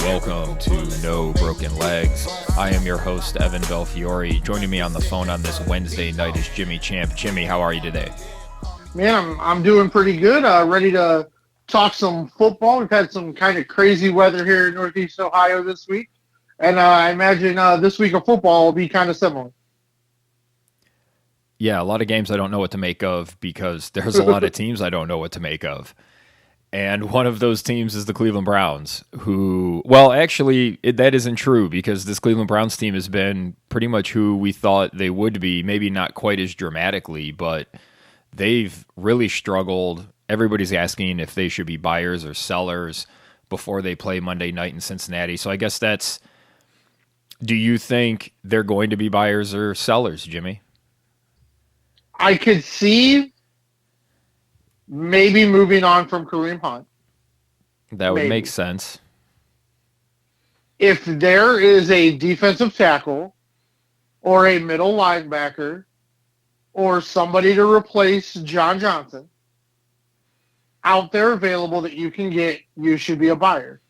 welcome to No Broken Legs. I am your host, Evan Belfiore. Joining me on the phone on this Wednesday night is Jimmy Champ. Jimmy, how are you today? Man, I'm doing pretty good. Ready to talk some football. We've had some kind of crazy weather here in Northeast Ohio this week, and I imagine this week of football will be kind of similar. Yeah, a lot of games I don't know what to make of because there's a lot of teams I don't know what to make of. And one of those teams is the Cleveland Browns, who, well, actually, that isn't true because this Cleveland Browns team has been pretty much who we thought they would be, maybe not quite as dramatically, but they've really struggled. Everybody's asking if they should be buyers or sellers before they play Monday night in Cincinnati. So I guess do you think they're going to be buyers or sellers, Jimmy? I could see maybe moving on from Kareem Hunt. That would make sense. If there is a defensive tackle or a middle linebacker or somebody to replace John Johnson out there available that you can get, you should be a buyer.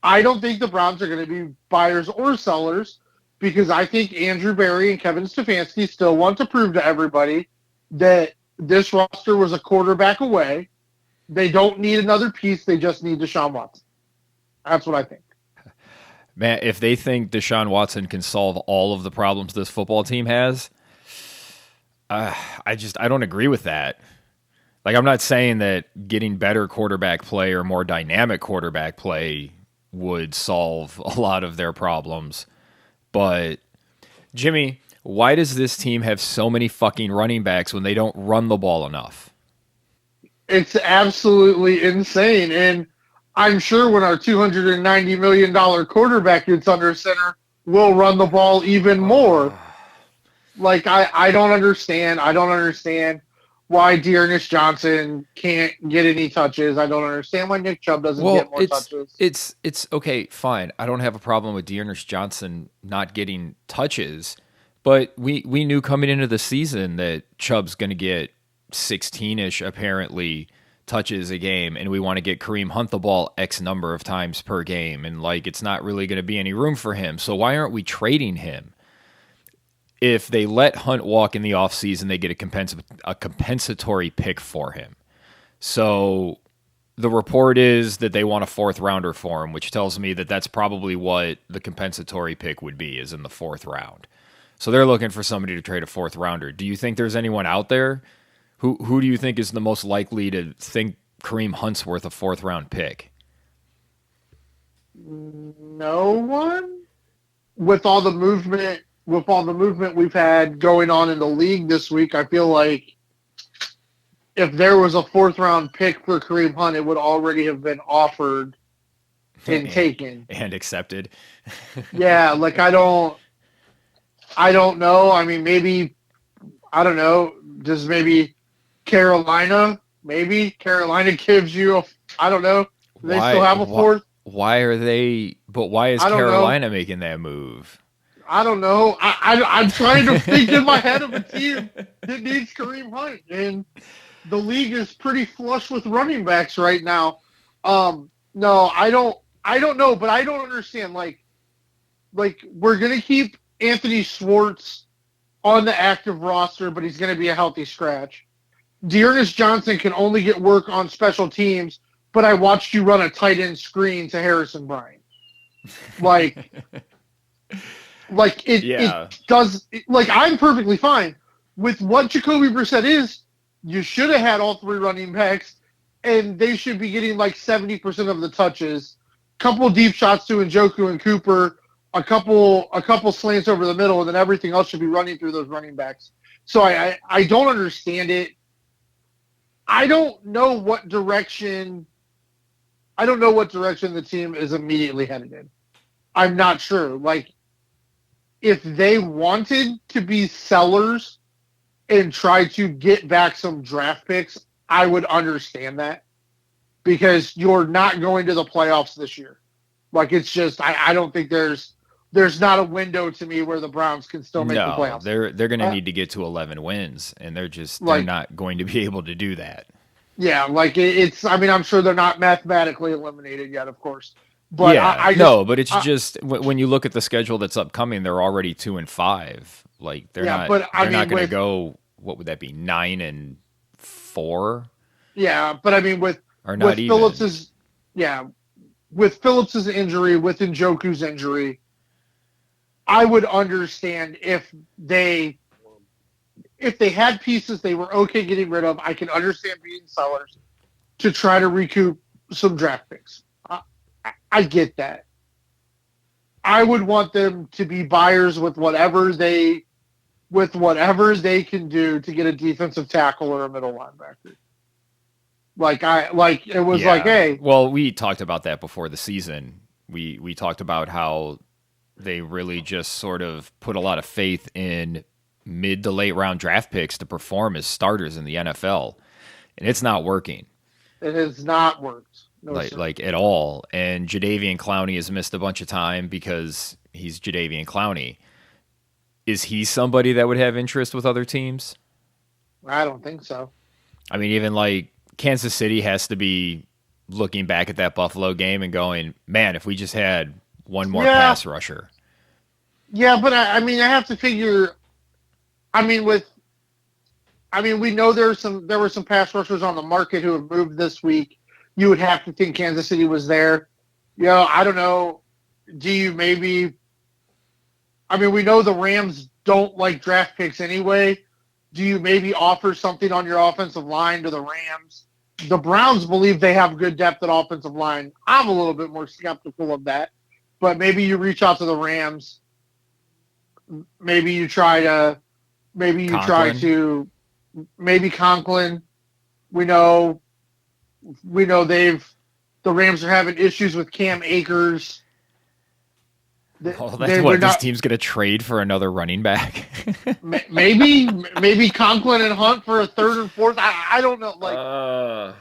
I don't think the Browns are going to be buyers or sellers because I think Andrew Berry and Kevin Stefanski still want to prove to everybody that this roster was a quarterback away. They don't need another piece. They just need Deshaun Watson. That's what I think. Man, if they think Deshaun Watson can solve all of the problems this football team has, I don't agree with that. Like, I'm not saying that getting better quarterback play or more dynamic quarterback play would solve a lot of their problems. But, Jimmy, why does this team have so many fucking running backs when they don't run the ball enough? It's absolutely insane. And I'm sure when our $290 million quarterback gets under center, we'll run the ball even more. Like, I don't understand. I don't understand why Dearness Johnson can't get any touches. I don't understand why Nick Chubb doesn't get more touches. It's okay, fine. I don't have a problem with Dearness Johnson not getting touches, but we knew coming into the season that Chubb's going to get 16-ish, apparently, touches a game, and we want to get Kareem Hunt the ball X number of times per game, and, like, it's not really going to be any room for him. So why aren't we trading him? If they let Hunt walk in the offseason, they get a compensatory pick for him. So the report is that they want a fourth rounder for him, which tells me that that's probably what the compensatory pick would be, is in the fourth round. So they're looking for somebody to trade a fourth rounder. Do you think there's anyone out there? Who do you think is the most likely to think Kareem Hunt's worth a fourth round pick? No one. With all the movement we've had going on in the league this week, I feel like if there was a fourth round pick for Kareem Hunt, it would already have been offered and taken and accepted. Yeah, like I don't know. I mean, maybe, I don't know, just maybe Carolina gives you I don't know. Do they still have a fourth? Why is Carolina making that move? I don't know. I'm trying to think in my head of a team that needs Kareem Hunt, and the league is pretty flush with running backs right now. No, I don't know, but I don't understand. Like we're gonna keep Anthony Schwartz on the active roster, but he's gonna be a healthy scratch. Dearness Johnson can only get work on special teams, but I watched you run a tight end screen to Harrison Bryant. It does. Like, I'm perfectly fine with what Jacoby Brissett is. You should have had all three running backs, and they should be getting like 70% of the touches. Couple deep shots to Njoku and Cooper, a couple slants over the middle, and then everything else should be running through those running backs. So I don't understand it. I don't know what direction the team is immediately headed in. I'm not sure. Like, if they wanted to be sellers and try to get back some draft picks, I would understand that, because you're not going to the playoffs this year. Like, it's just, I don't think there's not a window to me where the Browns can still make the playoffs. They're going to need to get to 11 wins, and they're not going to be able to do that. Yeah, like it's. I mean, I'm sure they're not mathematically eliminated yet, of course, But Yeah, I just no, but it's I, just when you look at the schedule that's upcoming, they're already 2-5. Like yeah, but I they're not mean going to with go. What would that be? 9-4, yeah, but I mean or not with even. Phillips's yeah with Phillips's injury, with Njoku's injury, I would understand if they had pieces they were okay getting rid of. I can understand being sellers to try to recoup some draft picks. I get that. I would want them to be buyers with whatever they can do to get a defensive tackle or a middle linebacker. Like it was like, Yeah. hey, Well, we talked about that before the season. We talked about how they really just sort of put a lot of faith in mid to late round draft picks to perform as starters in the NFL, and it's not working. it has not worked. No like sir. like at all. And Jadeveon Clowney has missed a bunch of time because he's Jadeveon Clowney. Is he somebody that would have interest with other teams? I don't think so. I mean, even like Kansas City has to be looking back at that Buffalo game and going, man, if we just had one more Yeah, pass rusher. yeah, but I mean, I have to figure. I mean, we know there were some pass rushers on the market who have moved this week. You would have to think Kansas City was there. I don't know. Do you maybe? I mean, we know the Rams don't like draft picks anyway. Do you maybe offer something on your offensive line to the Rams? The Browns believe they have good depth at offensive line. I'm a little bit more skeptical of that. But maybe you reach out to the Rams. Maybe you try to maybe you try Conklin. to maybe Conklin. We know they've the Rams are having issues with Cam Akers. Oh, that's They're what this not team's going to trade for another running back. maybe Conklin and Hunt for a third and fourth. I don't know. Like uh,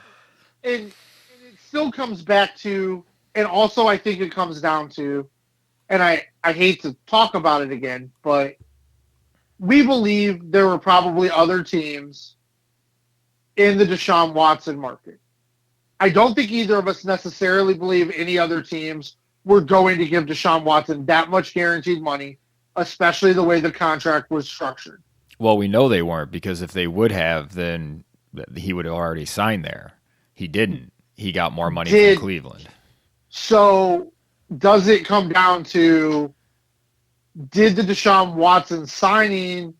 and it still comes back to, and also I think it comes down to, and I hate to talk about it again, but we believe there were probably other teams in the Deshaun Watson market. I don't think either of us necessarily believe any other teams were going to give Deshaun Watson that much guaranteed money, especially the way the contract was structured. well, we know they weren't because if they would have, then he would have already signed there. He didn't. He got more money from Did Cleveland. so does it come down to, did the Deshaun Watson signing,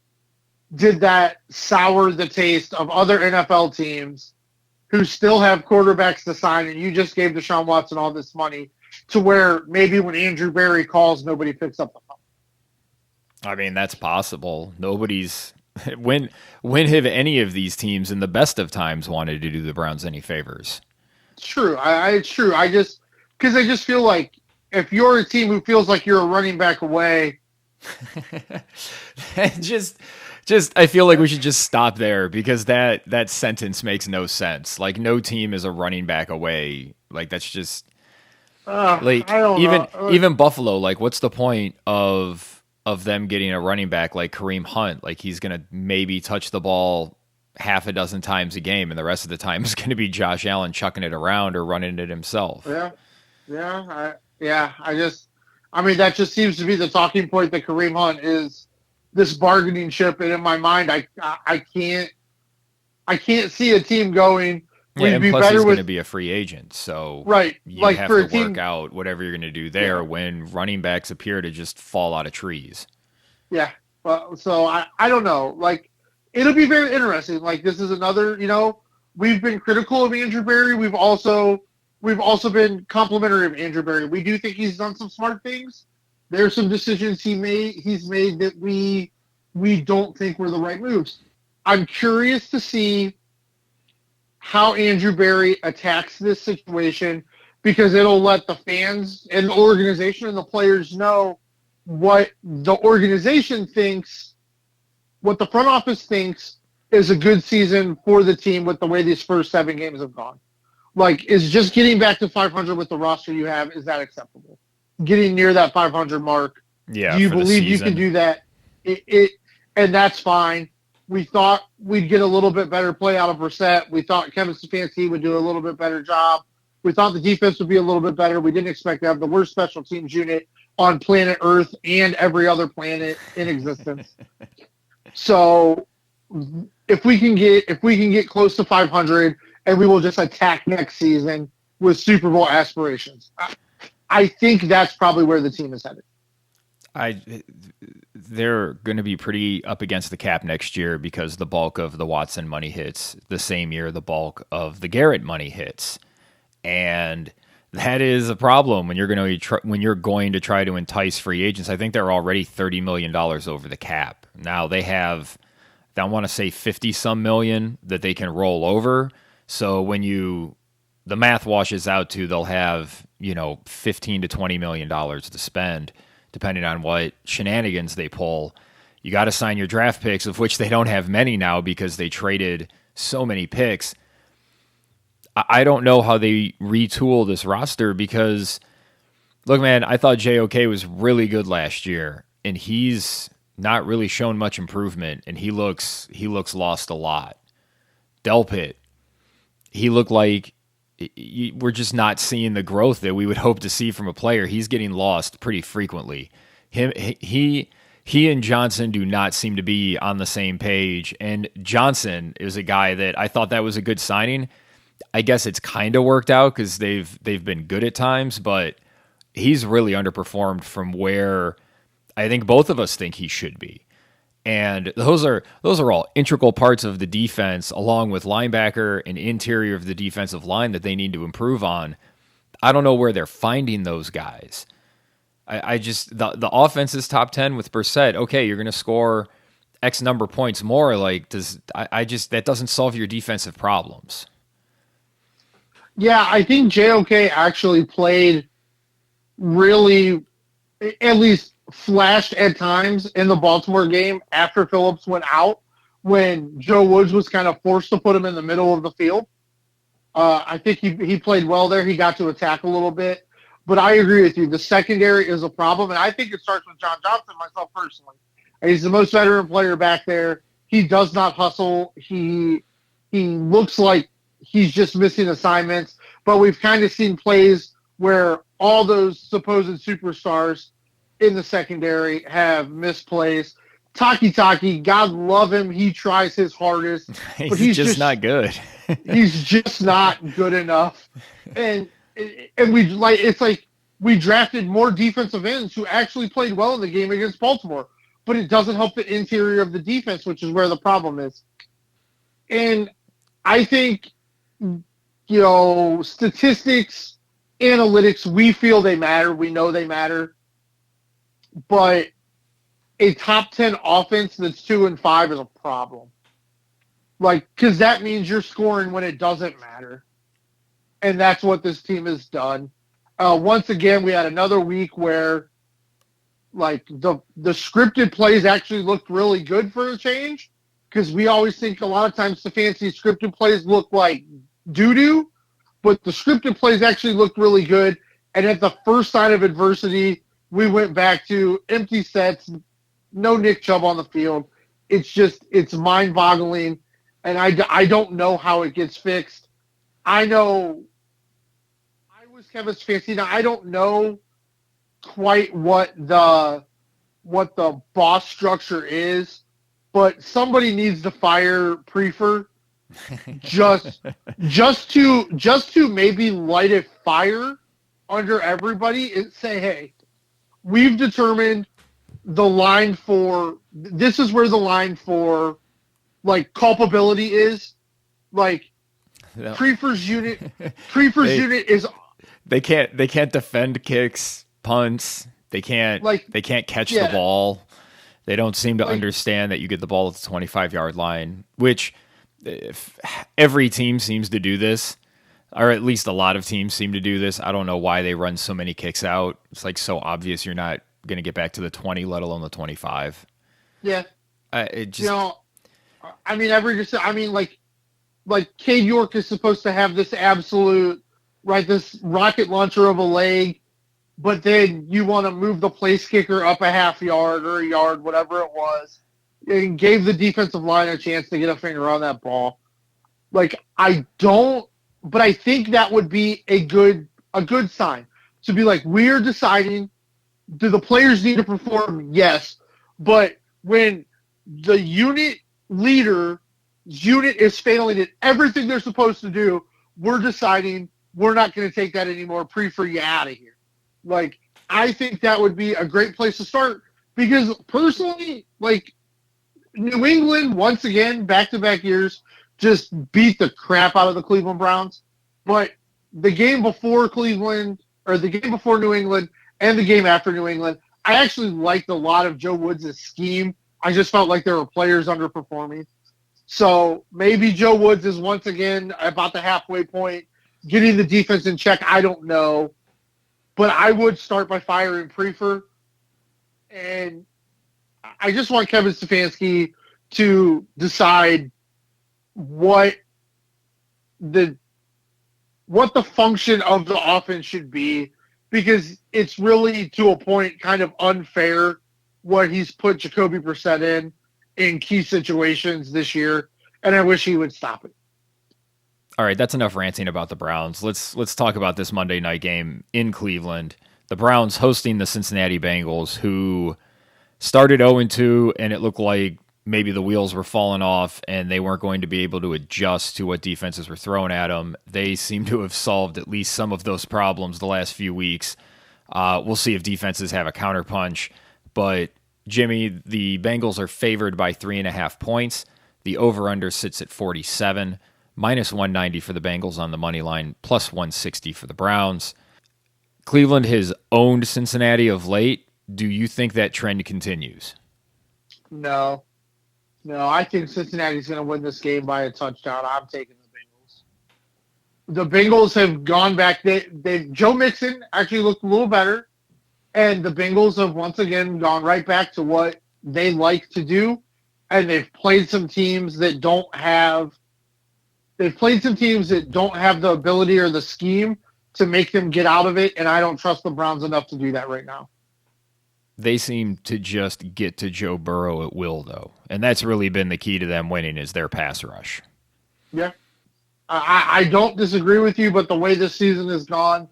did that sour the taste of other NFL teams who still have quarterbacks to sign, and you just gave Deshaun Watson all this money to where maybe when Andrew Berry calls, nobody picks up the phone? I mean, that's possible. Nobody's when have any of these teams in the best of times wanted to do the Browns any favors? It's true. It's true. Because I just feel like if you're a team who feels like you're a running back away, just I feel like we should just stop there because that sentence makes no sense. Like no team is a running back away. Like that's just like I don't even know. even Buffalo, like what's the point of them getting a running back like Kareem Hunt? Like he's gonna maybe touch the ball half a dozen times a game, and the rest of the time is gonna be Josh Allen chucking it around or running it himself. Yeah, yeah. I mean, that just seems to be the talking point that Kareem Hunt is this bargaining chip, and in my mind, I can't see a team going. Yeah, We'd and be plus better he's going to with be a free agent, so right, you like have for to a work team. out whatever you're going to do there Yeah, when running backs appear to just fall out of trees. yeah. Well, so I don't know. Like, it'll be very interesting. Like, this is another. We've been critical of Andrew Berry. We've also been complimentary of Andrew Berry. We do think he's done some smart things. There's some decisions he's made that we don't think were the right moves. I'm curious to see how Andrew Berry attacks this situation because it'll let the fans and the organization and the players know what the organization thinks, what the front office thinks is a good season for the team with the way these first 7 games have gone. Like, is just getting back to 500 with the roster you have, is that acceptable? Getting near that 500 mark, do Yeah, you for the believe you can season. do that? And that's fine. We thought we'd get a little bit better play out of Brissett. We thought Kevin Stefanski would do a little bit better job We thought the defense would be a little bit better. We didn't expect to have the worst special teams unit on planet Earth and every other planet in existence. So if we can get close to 500, and we will just attack next season with Super Bowl aspirations. I think that's probably where the team is headed. I they're going to be pretty up against the cap next year because the bulk of the Watson money hits the same year the bulk of the Garrett money hits, and that is a problem when you're going to try to entice free agents. I think they're already $30 million over the cap. Now they have, I want to say 50 some million that they can roll over. So the math washes out to they'll have 15 to $20 million to spend depending on what shenanigans they pull. You got to sign your draft picks, of which they don't have many now because they traded so many picks. I don't know how they retool this roster because, look, man, I thought JOK was really good last year, and he's not really shown much improvement, and he looks lost a lot. Delpit, he looked like we're just not seeing the growth that we would hope to see from a player. He's getting lost pretty frequently. He and Johnson do not seem to be on the same page. And Johnson is a guy that I thought that was a good signing. I guess it's kind of worked out because they've been good at times, but he's really underperformed from where I think both of us think he should be. And those are all integral parts of the defense, along with linebacker and interior of the defensive line that they need to improve on. I don't know where they're finding those guys. I just the offense is top 10 with Brissett. Okay, you're going to score X number of points more. Like that doesn't solve your defensive problems. Yeah, I think JOK actually played really, at least flashed at times in the Baltimore game after Phillips went out, when Joe Woods was kind of forced to put him in the middle of the field. I think he played well there. He got to attack a little bit. But I agree with you. The secondary is a problem, and I think it starts with John Johnson, myself personally. He's the most veteran player back there. He does not hustle. He looks like he's just missing assignments. But we've kind of seen plays where all those supposed superstars in the secondary have missed plays. Taki, God love him. He tries his hardest. But he's just not good. He's just not good enough. And it's like we drafted more defensive ends who actually played well in the game against Baltimore, but it doesn't help the interior of the defense, which is where the problem is. And I think, statistics, analytics, we feel they matter. We know they matter. But a top 10 offense that's 2-5 is a problem. Because that means you're scoring when it doesn't matter. And that's what this team has done. Once again, we had another week where, the scripted plays actually looked really good for a change. Because we always think a lot of times the fancy scripted plays look like doo-doo. But the scripted plays actually looked really good. And at the first sign of adversity, we went back to empty sets, no Nick Chubb on the field. It's mind-boggling. And I don't know how it gets fixed. I know I was Kevin Stefanski. Now, I don't know quite what the boss structure is, but somebody needs to fire Prefer just to maybe light a fire under everybody and say, hey, we've determined the line for this is where the line for culpability is. Prefer's unit is they can't defend kicks, punts. They can't catch the ball. They don't seem to understand that you get the ball at the 25-yard line, which if every team seems to do this, or at least a lot of teams seem to do this. I don't know why they run so many kicks out. It's so obvious you're not going to get back to the 20, let alone the 25. Yeah. It just Cade York is supposed to have this absolute, this rocket launcher of a leg, but then you want to move the place kicker up a half yard or a yard, whatever it was, and gave the defensive line a chance to get a finger on that ball. I don't but I think that would be a good sign to be like, we're deciding, do the players need to perform? Yes. But when the unit is failing at everything they're supposed to do, we're deciding we're not going to take that anymore. Prefer you out of here. Like, I think that would be a great place to start because personally, like, New England, once again, back-to-back years, just beat the crap out of the Cleveland Browns. But the game before Cleveland, or the game before New England, and the game after New England, I actually liked a lot of Joe Woods' scheme. I just felt like there were players underperforming. So maybe Joe Woods is once again about the halfway point, getting the defense in check. I don't know. But I would start by firing Prefer. And I just want Kevin Stefanski to decide what the function of the offense should be, because it's really, to a point, kind of unfair what he's put Jacoby Brissett in key situations this year, and I wish he would stop it. All right, that's enough ranting about the Browns. Let's talk about this Monday night game in Cleveland. The Browns hosting the Cincinnati Bengals, who started 0-2, and it looked like maybe the wheels were falling off and they weren't going to be able to adjust to what defenses were throwing at them. They seem to have solved at least some of those problems the last few weeks. We'll see if defenses have a counterpunch. But, Jimmy, the Bengals are favored by 3.5 points. The over-under sits at 47, minus 190 for the Bengals on the money line, plus 160 for the Browns. Cleveland has owned Cincinnati of late. Do you think that trend continues? No. I think Cincinnati's going to win this game by a touchdown. I'm taking the Bengals. The Bengals have gone back. Joe Mixon actually looked a little better, and the Bengals have once again gone right back to what they like to do, and they've played some teams that don't have the ability or the scheme to make them get out of it, and I don't trust the Browns enough to do that right now. They seem to just get to Joe Burrow at will, though. And that's really been the key to them winning, is their pass rush. Yeah. I don't disagree with you, but the way this season has gone,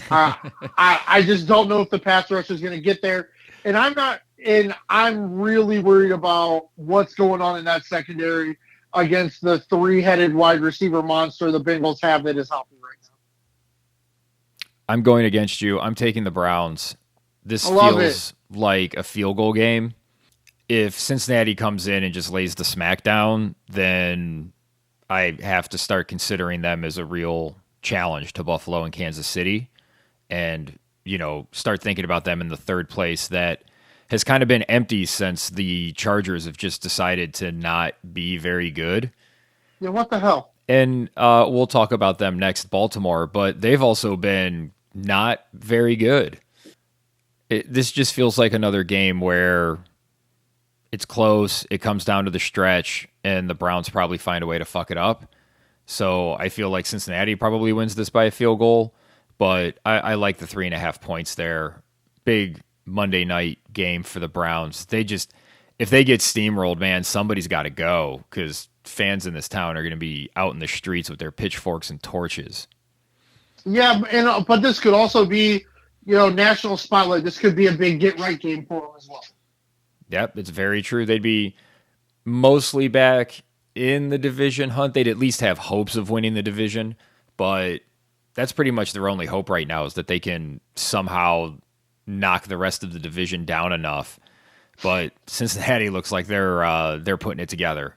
I just don't know if the pass rush is going to get there. And I'm really worried about what's going on in that secondary against the three-headed wide receiver monster the Bengals have that is healthy right now. I'm going against you. I'm taking the Browns. This feels like a field goal game. If Cincinnati comes in and just lays the smack down, then I have to start considering them as a real challenge to Buffalo and Kansas City, and, start thinking about them in the third place that has kind of been empty since the Chargers have just decided to not be very good. Yeah, what the hell? And we'll talk about them next, Baltimore, but they've also been not very good. This just feels like another game where it's close, it comes down to the stretch, and the Browns probably find a way to fuck it up. So I feel like Cincinnati probably wins this by a field goal, but I like the 3.5 points there. Big Monday night game for the Browns. If they get steamrolled, man, somebody's got to go, because fans in this town are going to be out in the streets with their pitchforks and torches. Yeah, but this could also be, national spotlight. This could be a big get-right game for them as well. Yep, it's very true. They'd be mostly back in the division hunt. They'd at least have hopes of winning the division, but that's pretty much their only hope right now, is that they can somehow knock the rest of the division down enough. But Cincinnati looks like they're putting it together.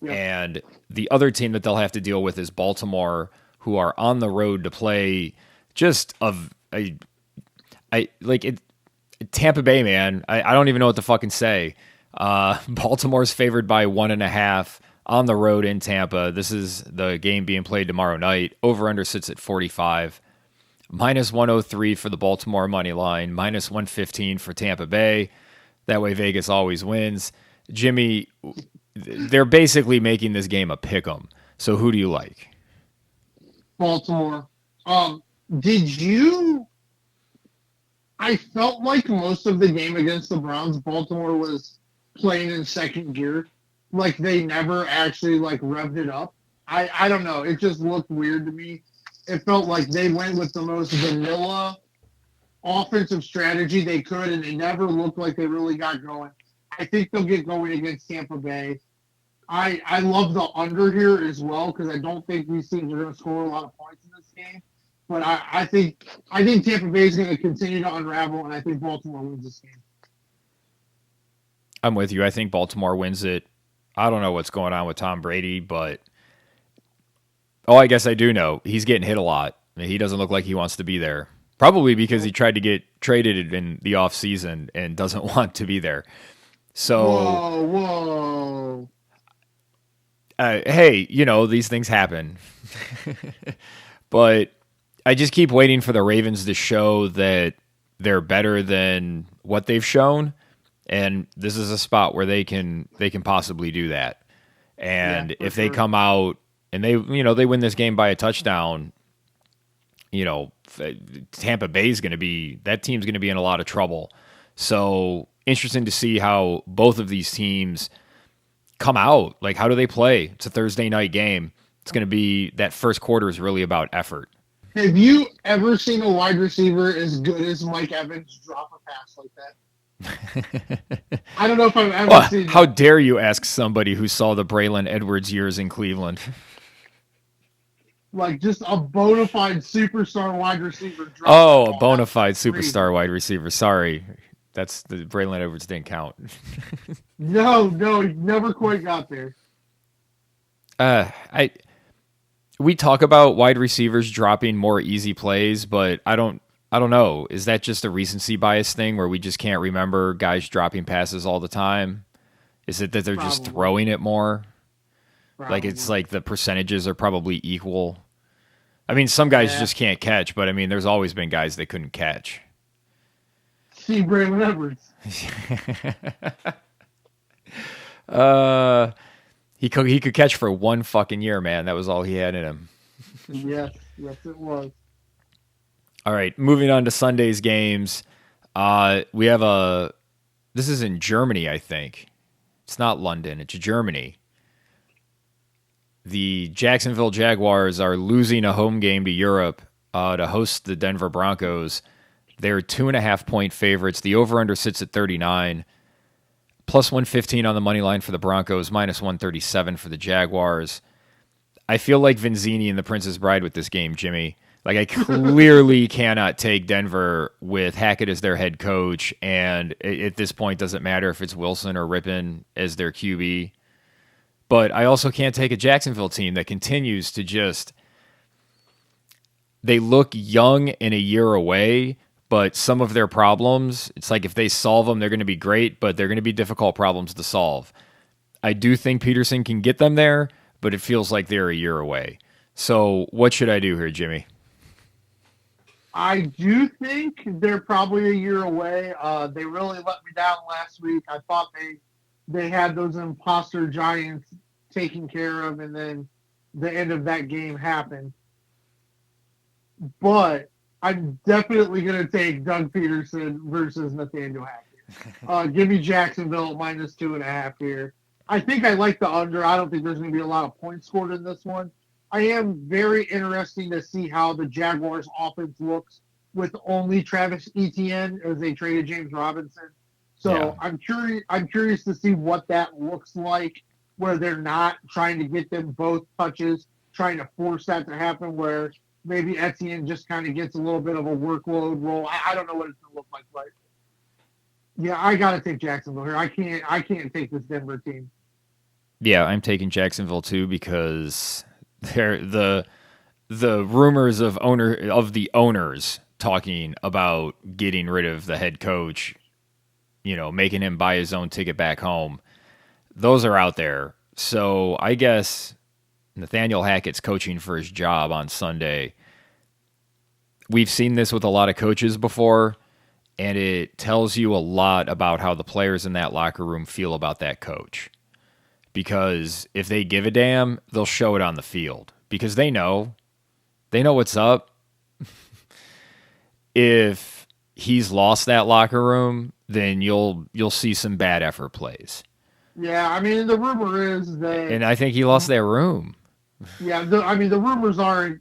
Yep. And the other team that they'll have to deal with is Baltimore, who are on the road to play Tampa Bay, man. I don't even know what to fucking say. Baltimore's favored by 1.5 on the road in Tampa. This is the game being played tomorrow night. Over-under sits at 45. Minus 103 for the Baltimore money line. Minus 115 for Tampa Bay. That way Vegas always wins. Jimmy, they're basically making this game a pick'em. So who do you like? Baltimore. I felt like most of the game against the Browns, Baltimore was playing in second gear. Like, they never actually, revved it up. I don't know. It just looked weird to me. It felt like they went with the most vanilla offensive strategy they could, and it never looked like they really got going. I think they'll get going against Tampa Bay. I love the under here as well because I don't think these teams are going to score a lot of points in this game. But I think Tampa Bay is going to continue to unravel, and I think Baltimore wins this game. I'm with you. I think Baltimore wins it. I don't know what's going on with Tom Brady, but I guess I do know. He's getting hit a lot. I mean, he doesn't look like he wants to be there. Probably because he tried to get traded in the offseason and doesn't want to be there. So, whoa. Hey, these things happen. But I just keep waiting for the Ravens to show that they're better than what they've shown. And this is a spot where they can possibly do that. And if they come out and they win this game by a touchdown, Tampa Bay's going to be, that team's going to be in a lot of trouble. So interesting to see how both of these teams come out. Like, how do they play? It's a Thursday night game. It's going to be, that first quarter is really about effort. Have you ever seen a wide receiver as good as Mike Evans drop a pass like that? I don't know if I've ever seen that. How dare you ask somebody who saw the Braylon Edwards years in Cleveland? Like, just a bona fide superstar wide receiver. A bona fide superstar wide receiver. Sorry. That's the Braylon Edwards didn't count. No, he never quite got there. We talk about wide receivers dropping more easy plays, but I don't know. Is that just a recency bias thing where we just can't remember guys dropping passes all the time? Is it that they're just throwing it more? Like, it's like the percentages are probably equal. I mean, some guys just can't catch, but I mean, there's always been guys that couldn't catch. See Braylon Edwards. He could catch for one fucking year, man. That was all he had in him. Yes, it was. All right, moving on to Sunday's games. We have this is in Germany, I think. It's not London, it's Germany. The Jacksonville Jaguars are losing a home game to Europe to host the Denver Broncos. They're 2.5-point favorites. The over-under sits at 39. Plus 115 on the money line for the Broncos, minus 137 for the Jaguars. I feel like Vinzini and the Princess Bride with this game, Jimmy. Like, I clearly cannot take Denver with Hackett as their head coach, and at this point, doesn't matter if it's Wilson or Rippon as their QB. But I also can't take a Jacksonville team that continues to just... They look young and a year away, but some of their problems, it's like if they solve them, they're going to be great, but they're going to be difficult problems to solve. I do think Peterson can get them there, but it feels like they're a year away. So what should I do here, Jimmy? I do think they're probably a year away. They really let me down last week. I thought they had those imposter Giants taken care of, and then the end of that game happened. But I'm definitely going to take Doug Peterson versus Nathaniel Hackett. Give me Jacksonville minus 2.5 here. I think I like the under. I don't think there's going to be a lot of points scored in this one. I am very interesting to see how the Jaguars' offense looks with only Travis Etienne as they traded James Robinson. So I'm curious to see what that looks like, where they're not trying to get them both touches, trying to force that to happen, where maybe Etienne just kind of gets a little bit of a workload role. I don't know what it's going to look like, but yeah, I got to take Jacksonville here. I can't take this Denver team. Yeah, I'm taking Jacksonville too because they're the rumors of the owners talking about getting rid of the head coach, making him buy his own ticket back home. Those are out there. So I guess Nathaniel Hackett's coaching for his job on Sunday. We've seen this with a lot of coaches before, and it tells you a lot about how the players in that locker room feel about that coach. Because if they give a damn, they'll show it on the field. Because they know what's up. If he's lost that locker room, then you'll see some bad effort plays. Yeah, I mean, the rumor is that... And I think he lost that room. Yeah, the rumors are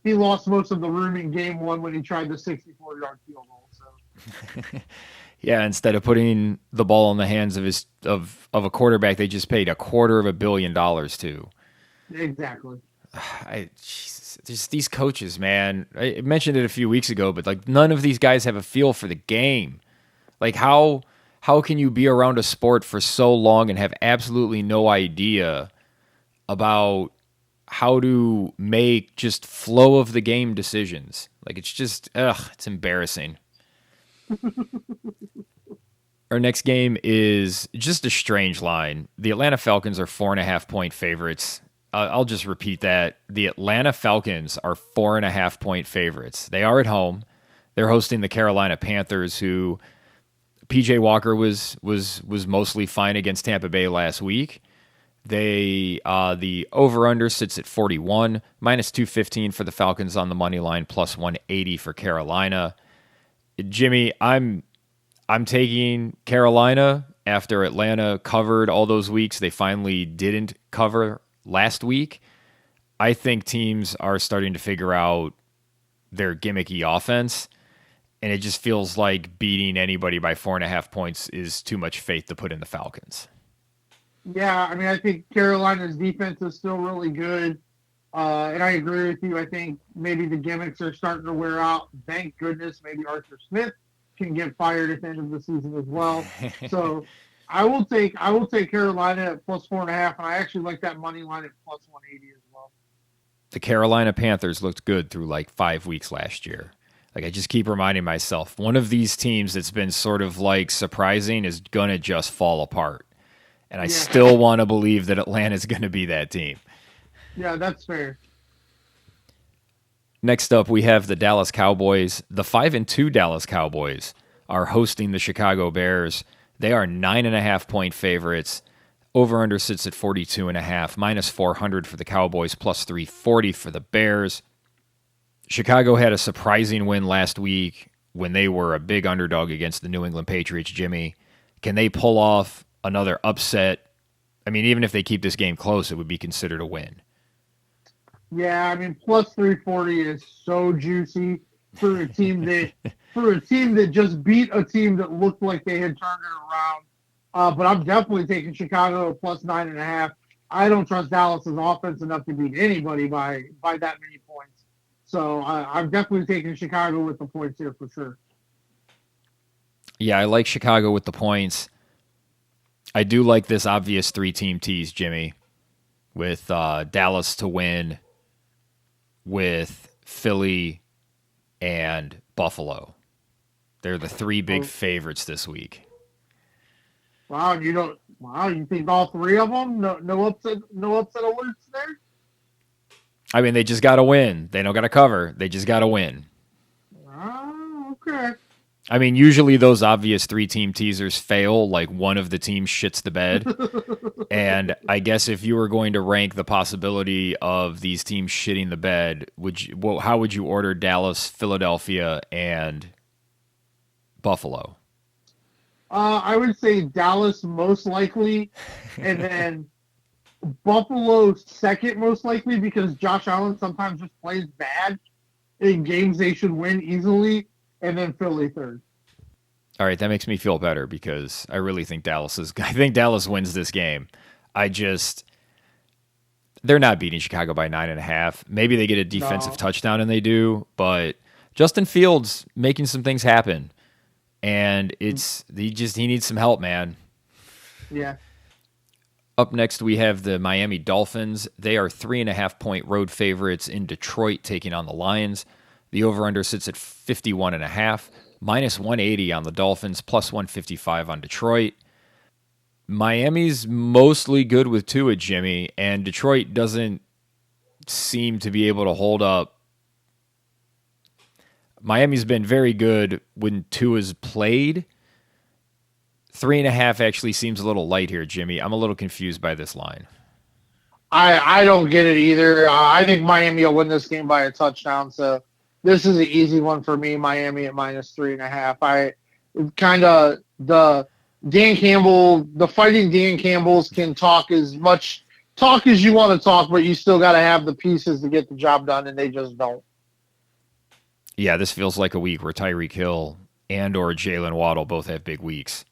he lost most of the room in game one when he tried the 64-yard field goal. So Yeah, instead of putting the ball in the hands of a quarterback they just paid $250 million to. exactly. Jesus, just these coaches, man. I mentioned it a few weeks ago, but like none of these guys have a feel for the game. Like how can you be around a sport for so long and have absolutely no idea about how to make just flow of the game decisions? Like it's just it's embarrassing. Our next game is just a strange line. The Atlanta Falcons are 4.5 point favorites. I'll just repeat that. The Atlanta Falcons are 4.5 point favorites. They are at home. They're hosting the Carolina Panthers, who PJ Walker was mostly fine against Tampa Bay last week. The over under sits at 41, minus 215 for the Falcons on the money line, plus 180 for Carolina. Jimmy, I'm taking Carolina after Atlanta covered all those weeks. They finally didn't cover last week. I think teams are starting to figure out their gimmicky offense, and it just feels like beating anybody by 4.5 points is too much faith to put in the Falcons. Yeah, I think Carolina's defense is still really good. And I agree with you. I think maybe the gimmicks are starting to wear out. Thank goodness maybe Arthur Smith can get fired at the end of the season as well. So I will take Carolina at plus 4.5, and I actually like that money line at plus 180 as well. The Carolina Panthers looked good through like 5 weeks last year. Like I just keep reminding myself, one of these teams that's been sort of like surprising is gonna just fall apart. And I still want to believe that Atlanta's going to be that team. Yeah, that's fair. Next up, we have the Dallas Cowboys. The 5-2 Dallas Cowboys are hosting the Chicago Bears. They are 9.5 point favorites. Over under sits at 42.5, minus 400 for the Cowboys, plus 340 for the Bears. Chicago had a surprising win last week when they were a big underdog against the New England Patriots. Jimmy, can they pull off another upset? I mean, even if they keep this game close, it would be considered a win. Yeah, plus 340 is so juicy for a team that just beat a team that looked like they had turned it around. But I'm definitely taking Chicago at plus 9.5. I don't trust Dallas's offense enough to beat anybody by that many points. So I'm definitely taking Chicago with the points here for sure. Yeah, I like Chicago with the points. I do like this obvious 3-team tease, Jimmy, with Dallas to win, with Philly and Buffalo. They're the 3 big favorites this week. Wow, you think all 3 of them? No upset alerts there? I mean, they just got to win. They don't got to cover. They just got to win. Oh, okay. I mean, usually those obvious 3-team teasers fail, like one of the teams shits the bed. And I guess if you were going to rank the possibility of these teams shitting the bed, how would you order Dallas, Philadelphia, and Buffalo? I would say Dallas most likely, and then Buffalo second most likely, because Josh Allen sometimes just plays bad in games they should win easily, and then Philly third. All right, that makes me feel better because I really think I think Dallas wins this game. They're not beating Chicago by 9.5. Maybe they get a defensive touchdown and they do, but Justin Fields making some things happen, and he needs some help, man. Yeah. Up next, we have the Miami Dolphins. They are 3.5 point road favorites in Detroit, taking on the Lions. The over-under sits at 51.5, minus 180 on the Dolphins, plus 155 on Detroit. Miami's mostly good with Tua, Jimmy, and Detroit doesn't seem to be able to hold up. Miami's been very good when Tua's played. 3.5 actually seems a little light here, Jimmy. I'm a little confused by this line. I don't get it either. I think Miami will win this game by a touchdown, so this is an easy one for me. Miami at minus 3.5. I kind of the fighting Dan Campbells can talk as much talk as you want to talk, but you still got to have the pieces to get the job done, and they just don't. Yeah, this feels like a week where Tyreek Hill and or Jalen Waddle both have big weeks.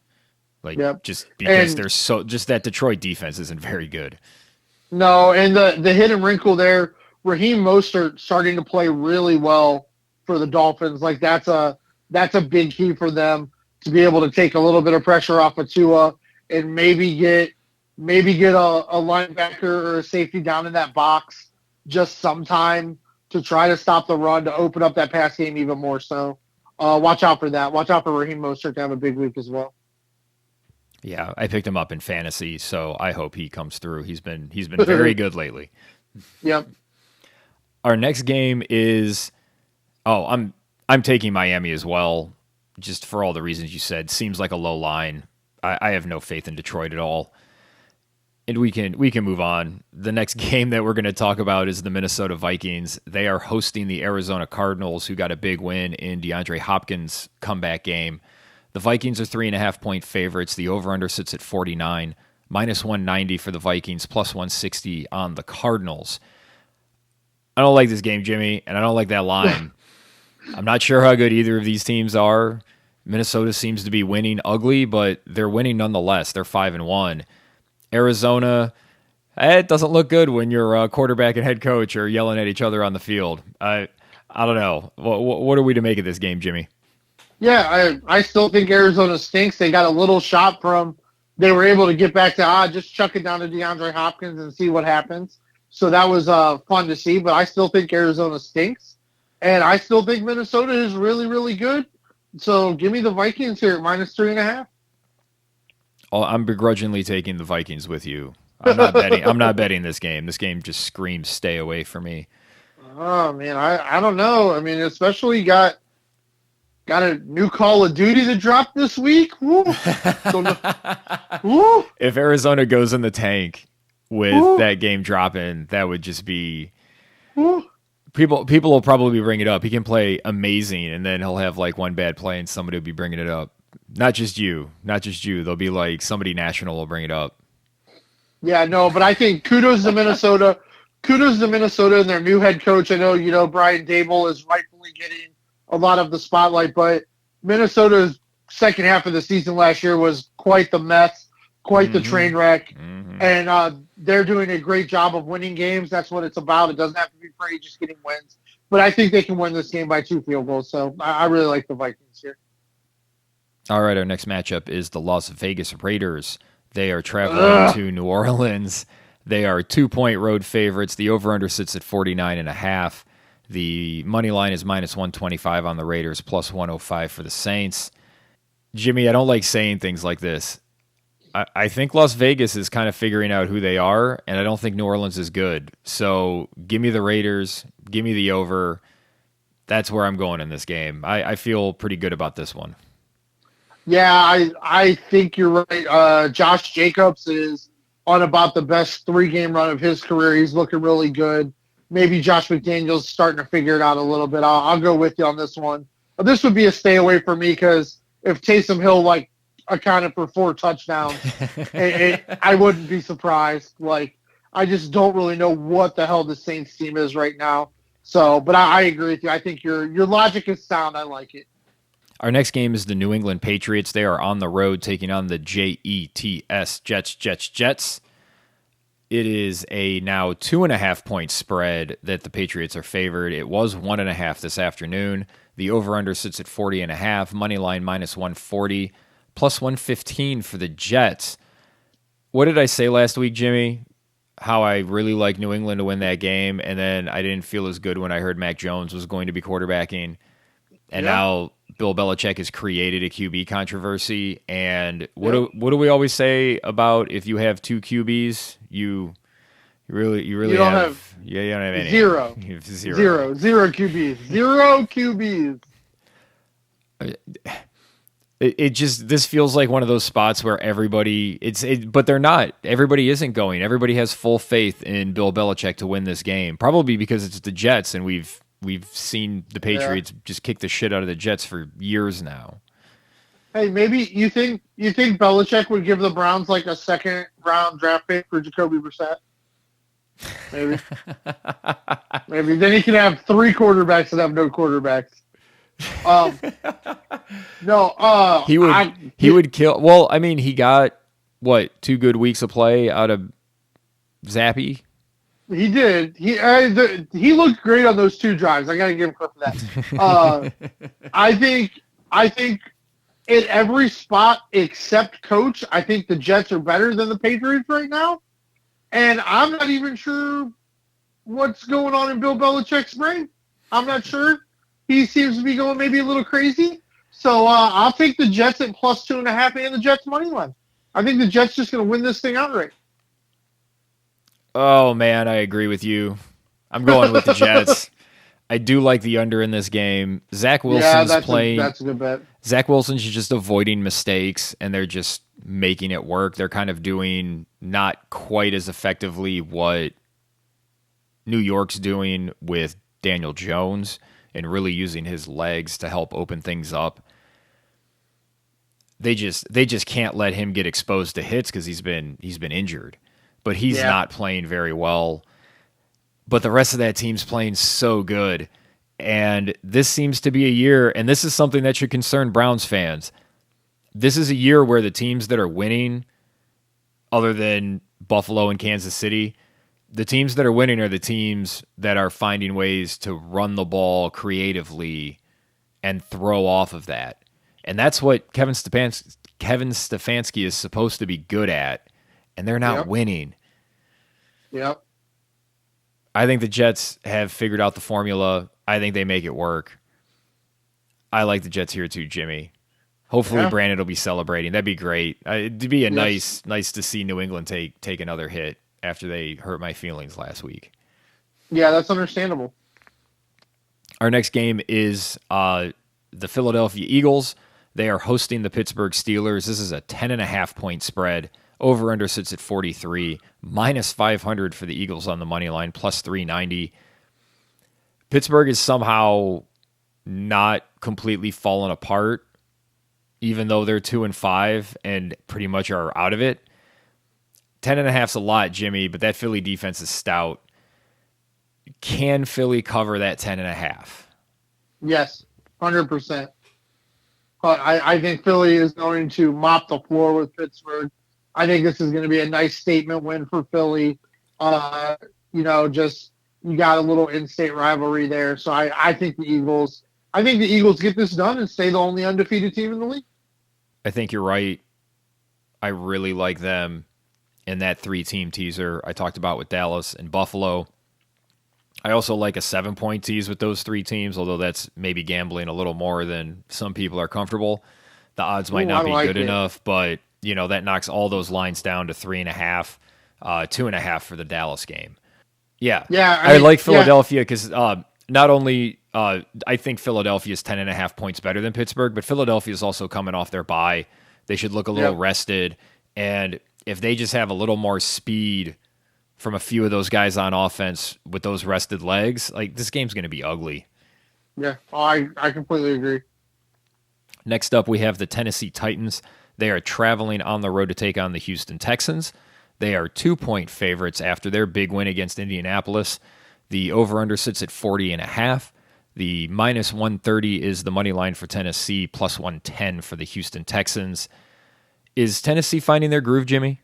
Like Yep. just because And they're so just that Detroit defense isn't very good. no, and the hidden wrinkle there, Raheem Mostert starting to play really well for the Dolphins. Like that's a big key for them to be able to take a little bit of pressure off of Tua and maybe get a linebacker or a safety down in that box just sometime to try to stop the run to open up that pass game even more. So watch out for that. Watch out for Raheem Mostert to have a big week as well. Yeah, I picked him up in fantasy, so I hope he comes through. He's been very good lately. Yep. Our next game is I'm taking Miami as well, just for all the reasons you said. Seems like a low line. I have no faith in Detroit at all. And we can move on. The next game that we're going to talk about is the Minnesota Vikings. They are hosting the Arizona Cardinals, who got a big win in DeAndre Hopkins' comeback game. The Vikings are 3.5-point favorites. The over-under sits at 49, minus 190 for the Vikings, plus 160 on the Cardinals. I don't like this game, Jimmy, and I don't like that line. I'm not sure how good either of these teams are. Minnesota seems to be winning ugly, but they're winning nonetheless. They're 5-1. Arizona, it doesn't look good when your quarterback and head coach are yelling at each other on the field. I don't know. What are we to make of this game, Jimmy? Yeah, I still think Arizona stinks. They got a little shot from they were able to get back to just chuck it down to DeAndre Hopkins and see what happens. So that was fun to see. But I still think Arizona stinks, and I still think Minnesota is really really good. So give me the Vikings here at minus 3.5. Oh, I'm begrudgingly taking the Vikings with you. I'm not betting this game. This game just screams stay away from me. Oh man, I don't know. I mean, especially got a new Call of Duty that dropped this week. Woo. Woo. If Arizona goes in the tank with Woo. that game dropping, that would just be Woo. people will probably bring it up. He can play amazing, and then he'll have like one bad play, and somebody will be bringing it up. Not just you. They'll be like somebody national will bring it up. Yeah, no, but I think kudos to Minnesota. Kudos to Minnesota and their new head coach. I know, Brian Dable is rightfully getting a lot of the spotlight, but Minnesota's second half of the season last year was quite the mess, quite the train wreck, and they're doing a great job of winning games. That's what it's about. It doesn't have to be pretty, just getting wins. But I think they can win this game by 2 field goals, so I really like the Vikings here. All right, our next matchup is the Las Vegas Raiders. They are traveling to New Orleans. They are 2-point road favorites. The over-under sits at 49.5. The money line is minus 125 on the Raiders, plus 105 for the Saints. Jimmy, I don't like saying things like this. I think Las Vegas is kind of figuring out who they are, and I don't think New Orleans is good. So give me the Raiders. Give me the over. That's where I'm going in this game. I feel pretty good about this one. Yeah, I think you're right. Josh Jacobs is on about the best 3-game run of his career. He's looking really good. Maybe Josh McDaniels starting to figure it out a little bit. I'll go with you on this one. This would be a stay away for me because if Taysom Hill accounted for 4 touchdowns, I wouldn't be surprised. I just don't really know what the hell the Saints team is right now. So, but I agree with you. I think your logic is sound. I like it. Our next game is the New England Patriots. They are on the road taking on the Jets, Jets. It is a now 2.5-point spread that the Patriots are favored. It was 1.5 this afternoon. The over-under sits at 40.5. Money line minus 140, plus 115 for the Jets. What did I say last week, Jimmy? How I really like New England to win that game, and then I didn't feel as good when I heard Mac Jones was going to be quarterbacking. And now Bill Belichick has created a QB controversy. And what do we always say about if you have 2 QBs, you really you don't have you don't have any. Zero. You have zero QBs. 0 QBs. It just, this feels like one of those spots where but they're not. Everybody isn't going. Everybody has full faith in Bill Belichick to win this game. Probably because it's the Jets, and we've seen the Patriots just kick the shit out of the Jets for years now. Hey, maybe you think Belichick would give the Browns a 2nd-round draft pick for Jacoby Brissett? Maybe. Maybe. Then he can have three quarterbacks and have no quarterbacks. Um, no, he would kill. Well, I mean, he got what 2 good weeks of play out of Zappy. he did. He looked great on those 2 drives. I got to give him credit for that. I think in every spot except coach, I think the Jets are better than the Patriots right now. And I'm not even sure what's going on in Bill Belichick's brain. I'm not sure. He seems to be going maybe a little crazy. So I'll take the Jets at plus 2.5 and the Jets money line. I think the Jets just going to win this thing outright. Oh man, I agree with you. I'm going with the Jets. I do like the under in this game. Zach Wilson's playing. That's a good bet. Zach Wilson's just avoiding mistakes, and they're just making it work. They're kind of doing not quite as effectively what New York's doing with Daniel Jones and really using his legs to help open things up. They just can't let him get exposed to hits because he's been injured, but he's not playing very well. But the rest of that team's playing so good. And this seems to be a year, and this is something that should concern Browns fans. This is a year where the teams that are winning, other than Buffalo and Kansas City, the teams that are winning are the teams that are finding ways to run the ball creatively and throw off of that. And that's what Kevin Stefanski is supposed to be good at, and they're not winning. Yep. I think the Jets have figured out the formula. I think they make it work. I like the Jets here too, Jimmy. Hopefully Brandon will be celebrating. That'd be great. It'd be nice to see New England take another hit after they hurt my feelings last week. Yeah, that's understandable. Our next game is the Philadelphia Eagles. They are hosting the Pittsburgh Steelers. This is a 10.5-point spread. Over-under sits at 43. Minus 500 for the Eagles on the money line. Plus 390. Pittsburgh is somehow not completely fallen apart, even though they're 2-5 and pretty much are out of it. 10.5's a lot, Jimmy, but that Philly defense is stout. Can Philly cover that 10.5? Yes, 100%. I think Philly is going to mop the floor with Pittsburgh. I think this is going to be a nice statement win for Philly. You got a little in-state rivalry there. So I think the Eagles get this done and stay the only undefeated team in the league. I think you're right. I really like them in that 3-team teaser I talked about with Dallas and Buffalo. I also like a 7-point tease with those 3 teams, although that's maybe gambling a little more than some people are comfortable. The odds might not be good enough, but that knocks all those lines down to 3.5, 2.5 for the Dallas game. Yeah. I like Philadelphia because not only I think Philadelphia is 10.5 points better than Pittsburgh, but Philadelphia is also coming off their bye. They should look a little rested, and if they just have a little more speed from a few of those guys on offense with those rested legs, like this game's going to be ugly. Yeah, I completely agree. Next up, we have the Tennessee Titans. They are traveling on the road to take on the Houston Texans. They are 2-point favorites after their big win against Indianapolis. The over-under sits at 40.5. The minus 130 is the money line for Tennessee, plus 110 for the Houston Texans. Is Tennessee finding their groove, Jimmy?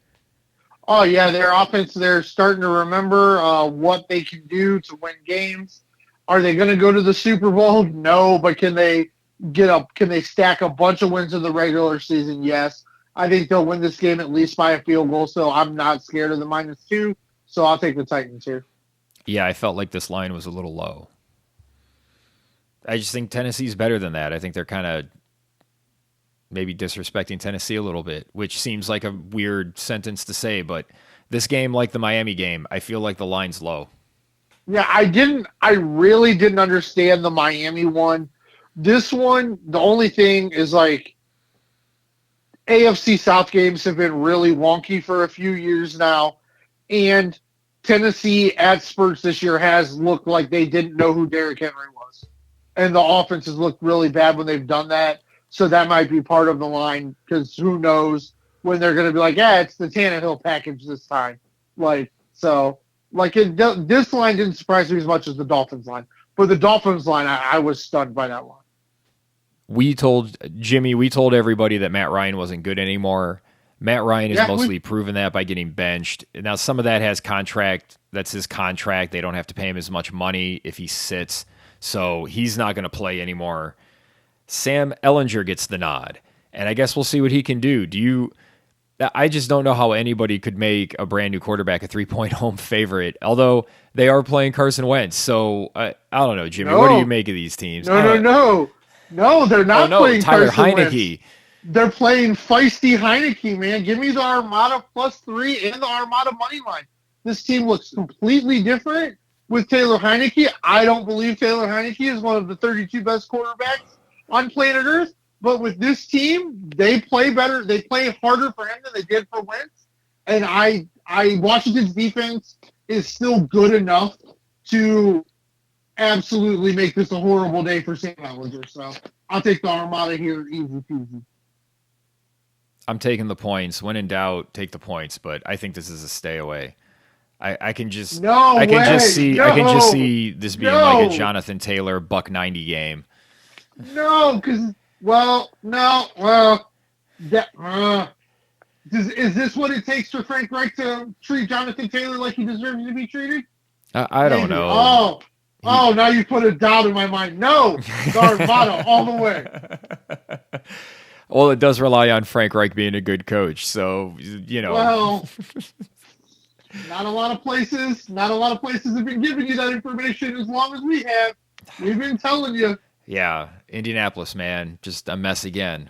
Oh, yeah, their offense, they're starting to remember what they can do to win games. Are they going to go to the Super Bowl? No, but can they stack a bunch of wins in the regular season? Yes. I think they'll win this game at least by a field goal, so I'm not scared of the -2, so I'll take the Titans here. Yeah, I felt like this line was a little low. I just think Tennessee's better than that. I think they're kind of maybe disrespecting Tennessee a little bit, which seems like a weird sentence to say, but this game, like the Miami game, I feel like the line's low. Yeah, I really didn't understand the Miami one. This one, the only thing is like AFC South games have been really wonky for a few years now, and Tennessee at spurts this year has looked like they didn't know who Derrick Henry was. And the offense has looked really bad when they've done that. So that might be part of the line because who knows when they're going to be like, it's the Tannehill package this time. So Like this line didn't surprise me as much as the Dolphins line, but the Dolphins line, I was stunned by that line. We told everybody that Matt Ryan wasn't good anymore. Matt Ryan has mostly proven that by getting benched. Now, some of that has contract. That's his contract. They don't have to pay him as much money if he sits. So he's not going to play anymore. Sam Ellinger gets the nod. And I guess we'll see what he can do. I just don't know how anybody could make a brand new quarterback a 3-point home favorite, although they are playing Carson Wentz. So I don't know, Jimmy. What do you make of these teams? No, they're not playing Tyler Carson Heineke. Wentz. They're playing feisty Heineke, man. Give me the Armada +3 and the Armada money line. This team looks completely different with Taylor Heineke. I don't believe Taylor Heineke is one of the 32 best quarterbacks on planet Earth. But with this team, they play better. They play harder for him than they did for Wentz. And Washington's defense is still good enough to absolutely make this a horrible day for Sam Ellinger. So I'll take the Armada here, easy peasy. I'm taking the points. When in doubt, take the points. But I think this is a stay away. I can just see this being like a Jonathan Taylor $190 game. No, because is this what it takes for Frank Reich to treat Jonathan Taylor like he deserves to be treated? I don't know. Now you put a doubt in my mind. No, Armada all the way. Well, it does rely on Frank Reich being a good coach, so Well, not a lot of places have been giving you that information as long as we have. We've been telling you. Yeah, Indianapolis, man, just a mess again.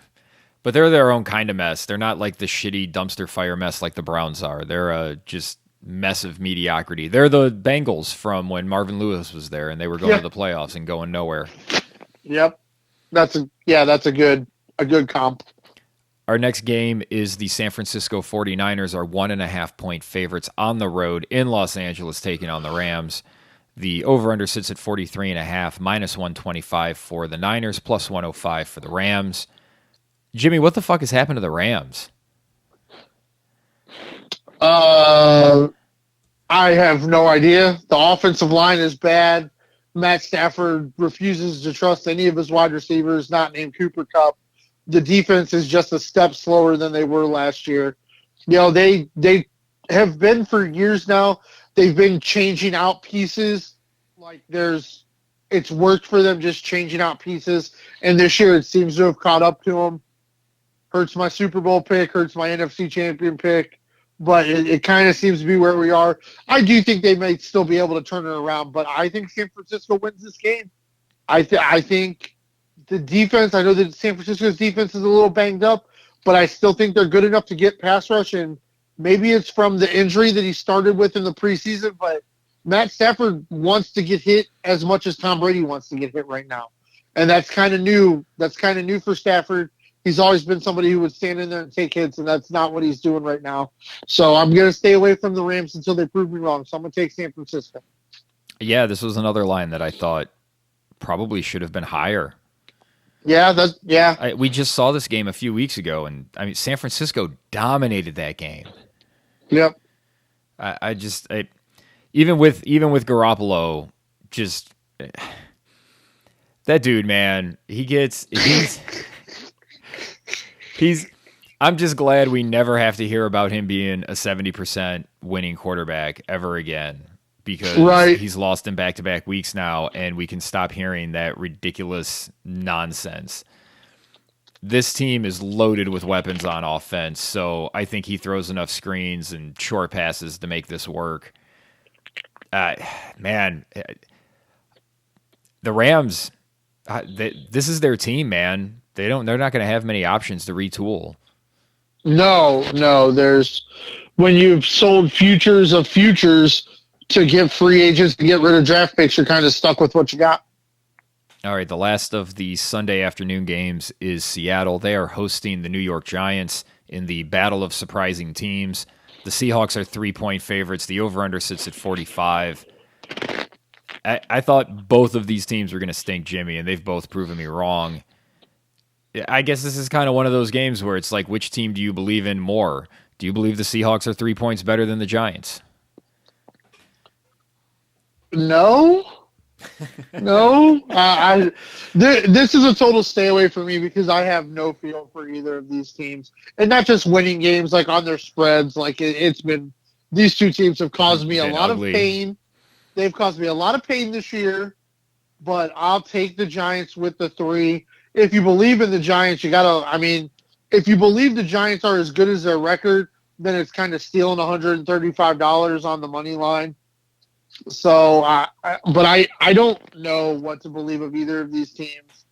But they're their own kind of mess. They're not like the shitty dumpster fire mess like the Browns are. They're a just mess of mediocrity. They're the Bengals from when Marvin Lewis was there and they were going to the playoffs and going nowhere. Yep. That's a good comp. Our next game is the San Francisco 49ers are 1.5-point favorites on the road in Los Angeles taking on the Rams. The over-under sits at 43.5, -125 for the Niners, +105 for the Rams. Jimmy, what the fuck has happened to the Rams? I have no idea. The offensive line is bad. Matt Stafford refuses to trust any of his wide receivers, not named Cooper Kupp. The defense is just a step slower than they were last year. They have been for years now. They've been changing out pieces. It's worked for them just changing out pieces. And this year it seems to have caught up to them. Hurts my Super Bowl pick, hurts my NFC champion pick. But it kind of seems to be where we are. I do think they may still be able to turn it around, but I think San Francisco wins this game. I think the defense, I know that San Francisco's defense is a little banged up, but I still think they're good enough to get pass rush, and maybe it's from the injury that he started with in the preseason, but Matt Stafford wants to get hit as much as Tom Brady wants to get hit right now. And that's kind of new. That's kind of new for Stafford. He's always been somebody who would stand in there and take hits, and that's not what he's doing right now. So I'm going to stay away from the Rams until they prove me wrong. So I'm going to take San Francisco. Yeah, this was another line that I thought probably should have been higher. Yeah, we just saw this game a few weeks ago, and I mean San Francisco dominated that game. Yep. Even with Garoppolo, just that dude, man, I'm just glad we never have to hear about him being a 70% winning quarterback ever again, because he's lost in back-to-back weeks now, and we can stop hearing that ridiculous nonsense. This team is loaded with weapons on offense, so I think he throws enough screens and short passes to make this work. Man, the Rams, this is their team, man. They're not going to have many options to retool. No. When you've sold futures of futures to get free agents to get rid of draft picks, you're kind of stuck with what you got. All right, the last of the Sunday afternoon games is Seattle. They are hosting the New York Giants in the battle of surprising teams. The Seahawks are 3-point favorites. The over-under sits at 45. I thought both of these teams were going to stink, Jimmy, and they've both proven me wrong. I guess this is kind of one of those games where it's like, which team do you believe in more? Do you believe the Seahawks are 3 points better than the Giants? No, no. This is a total stay away for me because I have no feel for either of these teams, and not just winning games like on their spreads. Like it's been, these two teams have caused me a Been lot of ugly. pain. They've caused me a lot of pain this year, but I'll take the Giants with the 3. If you believe in the Giants, you gotta. I mean, if you believe the Giants are as good as their record, then it's kind of stealing $135 on the money line. So, but I don't know what to believe of either of these teams.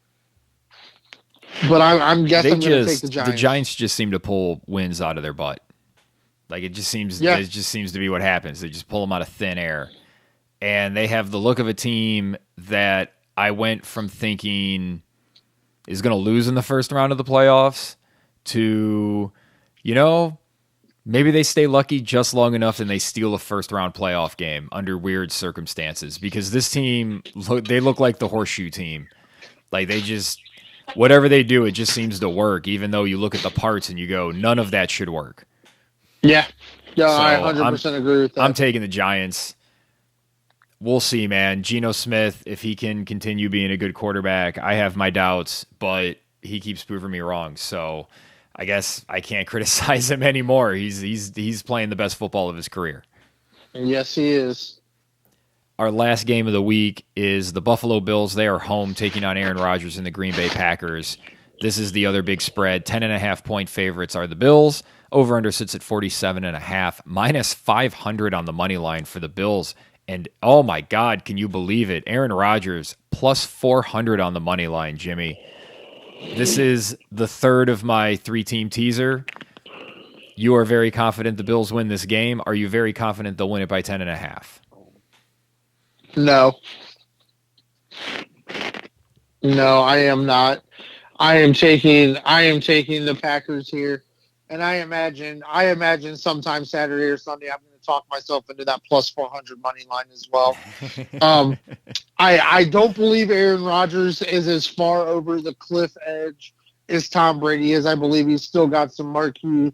But I'm guessing I'm going to take the Giants. The Giants just seem to pull wins out of their butt. Like it just seems to be what happens. They just pull them out of thin air. And they have the look of a team that I went from thinking is going to lose in the first round of the playoffs to, maybe they stay lucky just long enough and they steal a first round playoff game under weird circumstances, because this team, they look like the horseshoe team. Like they just, whatever they do, it just seems to work, even though you look at the parts and you go, none of that should work. Yeah. Yeah, So I 100% agree with that. I'm taking the Giants. We'll see, man. Geno Smith, if he can continue being a good quarterback, I have my doubts, but he keeps proving me wrong. So I guess I can't criticize him anymore. He's playing the best football of his career. Yes, he is. Our last game of the week is the Buffalo Bills. They are home taking on Aaron Rodgers and the Green Bay Packers. This is the other big spread. 10.5-point favorites are the Bills. Over-under sits at 47.5. Minus 500 on the money line for the Bills. And, oh, my God, can you believe it? Aaron Rodgers, plus 400 on the money line, Jimmy. This is the third of my 3-team teaser. You are very confident the Bills win this game. Are you very confident they'll win it by 10.5? No. No, I am not. I am taking the Packers here. And I imagine sometime Saturday or Sunday I'm going to talk myself into that plus 400 money line as well. I don't believe Aaron Rodgers is as far over the cliff edge as Tom Brady is. I believe he's still got some marquee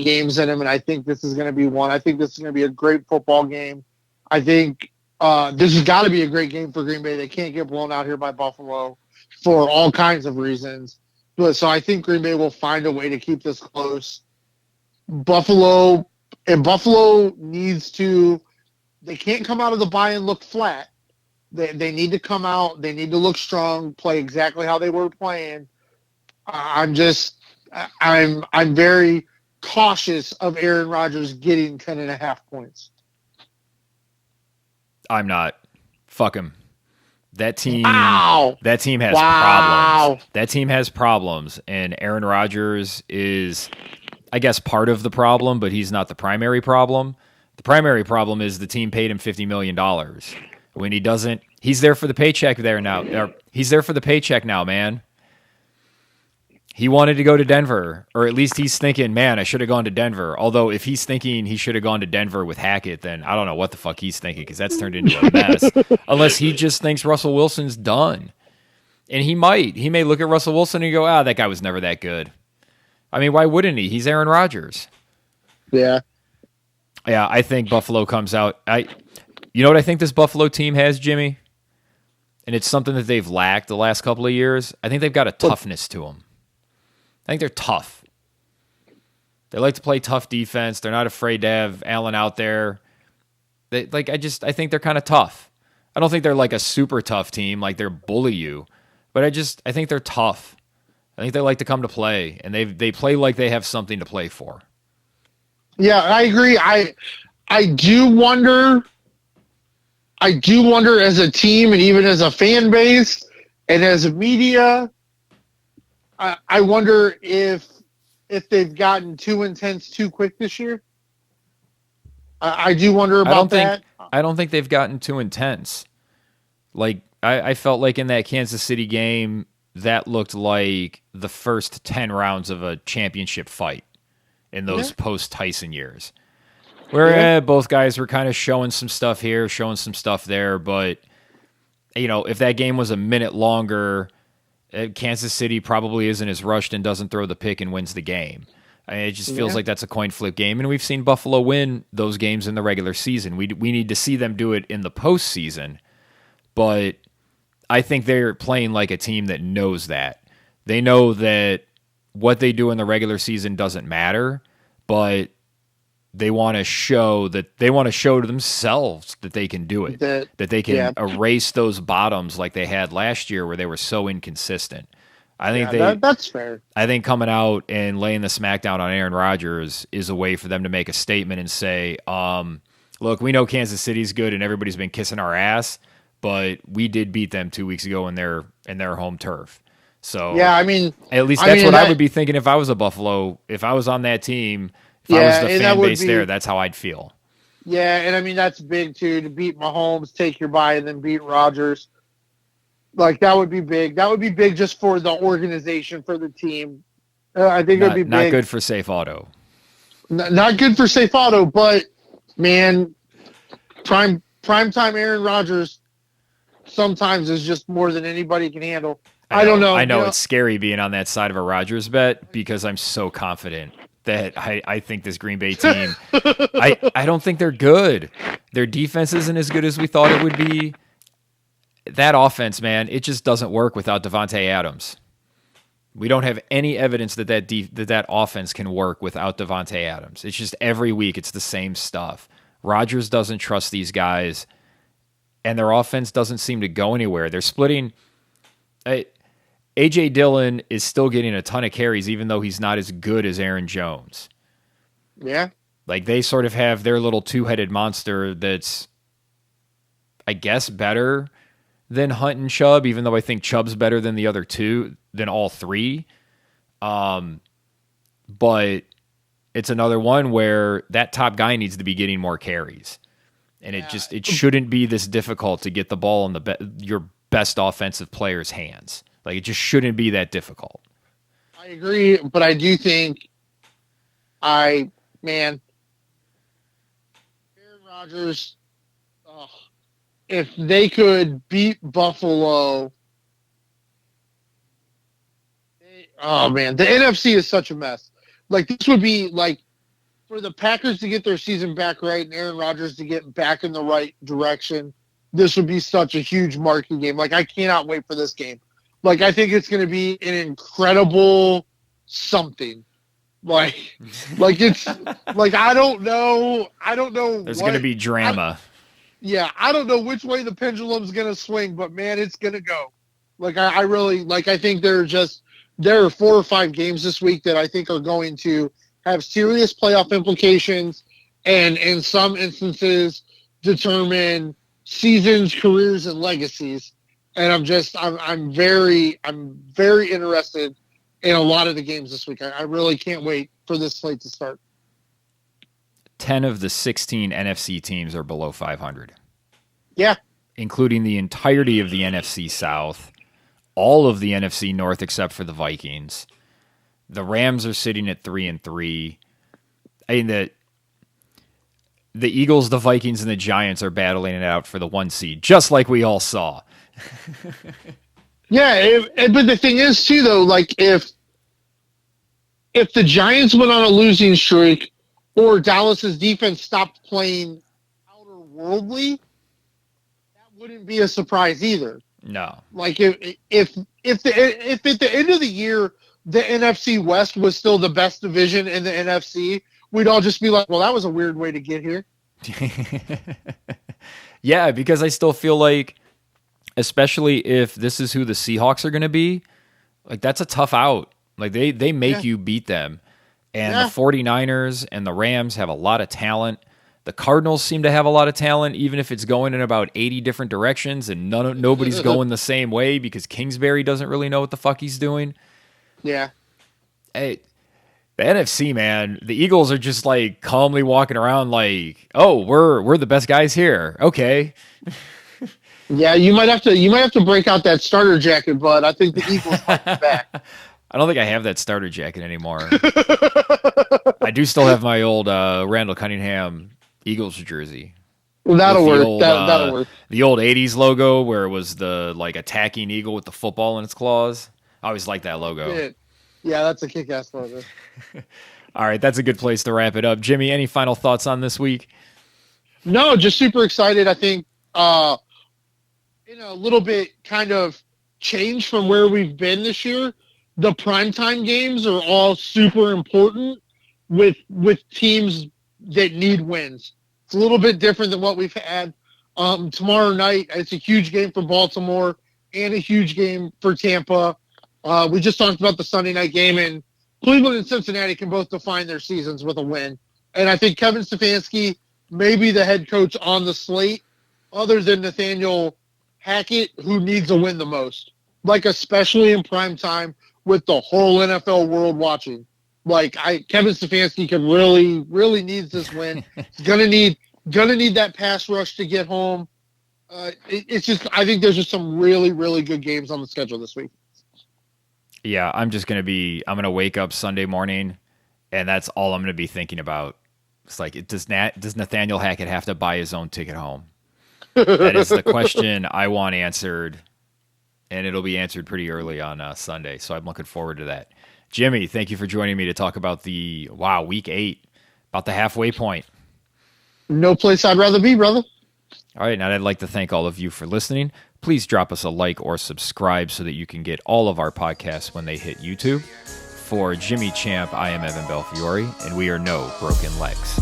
games in him, and I think this is going to be one. I think this is going to be a great football game. I think this has got to be a great game for Green Bay. They can't get blown out here by Buffalo for all kinds of reasons. So I think Green Bay will find a way to keep this close. Buffalo needs to. They can't come out of the bye and look flat. They need to come out. They need to look strong. Play exactly how they were playing. I'm very cautious of Aaron Rodgers getting 10.5 points. I'm not. Fuck him. That team. Ow! That team has problems. That team has problems, and Aaron Rodgers is, I guess, part of the problem, but he's not the primary problem. The primary problem is the team paid him $50 million. When he doesn't, he's there for the paycheck there now. He's there for the paycheck now, man. He wanted to go to Denver, or at least he's thinking, man, I should have gone to Denver. Although if he's thinking he should have gone to Denver with Hackett, then I don't know what the fuck he's thinking, because that's turned into a mess. Unless he just thinks Russell Wilson's done. And he might. He may look at Russell Wilson and go, that guy was never that good. I mean, why wouldn't he? He's Aaron Rodgers. Yeah. Yeah, I think Buffalo comes out. You know what I think this Buffalo team has, Jimmy? And it's something that they've lacked the last couple of years. I think they've got a toughness to them. I think they're tough. They like to play tough defense. They're not afraid to have Allen out there. I think they're kind of tough. I don't think they're like a super tough team, like they're bully you. But I think they're tough. I think they like to come to play, and they play like they have something to play for. Yeah, I agree. I do wonder as a team and even as a fan base and as a media, I wonder if they've gotten too intense too quick this year. I do wonder about that. I don't think they've gotten too intense. Like I felt like in that Kansas City game, that looked like the first 10 rounds of a championship fight in those post-Tyson years. Where both guys were kind of showing some stuff here, showing some stuff there, but if that game was a minute longer, Kansas City probably isn't as rushed and doesn't throw the pick and wins the game. I mean, it just feels like that's a coin flip game, and we've seen Buffalo win those games in the regular season. We need to see them do it in the postseason, but I think they're playing like a team that knows that. They know that what they do in the regular season doesn't matter, but they want to show to themselves that they can do it, that they can erase those bottoms like they had last year where they were so inconsistent. I think that's fair. I think coming out and laying the smackdown on Aaron Rodgers is a way for them to make a statement and say, look, we know Kansas City's good and everybody's been kissing our ass, but we did beat them 2 weeks ago in their home turf. So yeah, I mean, at least that's what I would be thinking if I was a Buffalo, if I was on that team, if I was the fan base there, that's how I'd feel. Yeah, and I mean that's big too, to beat Mahomes, take your bye, and then beat Rodgers. Like that would be big. That would be big just for the organization, for the team. I think it would be big. Not good for Safe Auto. Not good for Safe Auto, but man, prime time Aaron Rodgers sometimes is just more than anybody can handle. I don't know. I know it's scary being on that side of a Rodgers bet because I'm so confident that I think this Green Bay team, I don't think they're good. Their defense isn't as good as we thought it would be. That offense, man, it just doesn't work without Devontae Adams. We don't have any evidence that offense can work without Devontae Adams. It's just every week it's the same stuff. Rodgers doesn't trust these guys, and their offense doesn't seem to go anywhere. They're splitting. A.J. Dillon is still getting a ton of carries, even though he's not as good as Aaron Jones. Yeah. Like they sort of have their little two-headed monster that's, I guess, better than Hunt and Chubb, even though I think Chubb's better than the other two, than all three. But it's another one where that top guy needs to be getting more carries. And it shouldn't be this difficult to get the ball in your best offensive player's hands. Like, it just shouldn't be that difficult. I agree, but I do think Aaron Rodgers, if they could beat Buffalo, the NFC is such a mess. Like, this would be, like, for the Packers to get their season back right and Aaron Rodgers to get back in the right direction, this would be such a huge marquee game. Like, I cannot wait for this game. Like, I think it's going to be an incredible something. Like it's like, I don't know. There's going to be drama. I don't know which way the pendulum's going to swing, but man, it's going to go. Like, I really, like, I think there are 4 or 5 games this week that I think are going to have serious playoff implications and in some instances determine seasons, careers, and legacies. And I'm very interested in a lot of the games this week. I really can't wait for this slate to start. 10 of the 16 NFC teams are below 500. Yeah. Including the entirety of the NFC South, all of the NFC North except for the Vikings. The Rams are sitting at 3-3. I mean, the Eagles, the Vikings, and the Giants are battling it out for the 1 seed, just like we all saw. But the thing is, too, though, like, if the Giants went on a losing streak or Dallas's defense stopped playing outer-worldly, that wouldn't be a surprise either. No. Like, if at the end of the year the NFC West was still the best division in the NFC, we'd all just be like, well, that was a weird way to get here. Yeah, because I still feel like, especially if this is who the Seahawks are going to be, like, that's a tough out. Like, they make you beat them. And the 49ers and the Rams have a lot of talent. The Cardinals seem to have a lot of talent, even if it's going in about 80 different directions and nobody's going the same way because Kingsbury doesn't really know what the fuck he's doing. Yeah. Hey, the NFC, man, the Eagles are just, like, calmly walking around like, oh, we're the best guys here. Okay. Yeah, you might have to break out that starter jacket, but I think the Eagles might be back. I don't think I have that starter jacket anymore. I do still have my old Randall Cunningham Eagles jersey. Well, that'll work. That'll work. The old 80s logo where it was the, like, attacking eagle with the football in its claws. I always liked that logo. Yeah, that's a kick-ass logo. All right, that's a good place to wrap it up. Jimmy, any final thoughts on this week? No, just super excited. I think in a little bit kind of change from where we've been this year. The primetime games are all super important with teams that need wins. It's a little bit different than what we've had. Tomorrow night, it's a huge game for Baltimore and a huge game for Tampa. We just talked about the Sunday night game, and Cleveland and Cincinnati can both define their seasons with a win. And I think Kevin Stefanski may be the head coach on the slate, other than Nathaniel Hackett, who needs a win the most. Like, especially in prime time with the whole NFL world watching. Like, Kevin Stefanski can really needs this win. He's gonna need that pass rush to get home. It's just, I think there's just some really good games on the schedule this week. Yeah, I'm gonna wake up Sunday morning, and that's all I'm gonna be thinking about. It's like, does Nathaniel Hackett have to buy his own ticket home? That is the question I want answered, and it'll be answered pretty early on Sunday. So I'm looking forward to that. Jimmy, thank you for joining me to talk about Week 8, about the halfway point. No place I'd rather be, brother. All right, and I'd like to thank all of you for listening. Please drop us a like or subscribe so that you can get all of our podcasts when they hit YouTube. For Jimmy Champ, I am Evan Belfiore, and we are No Broken Legs.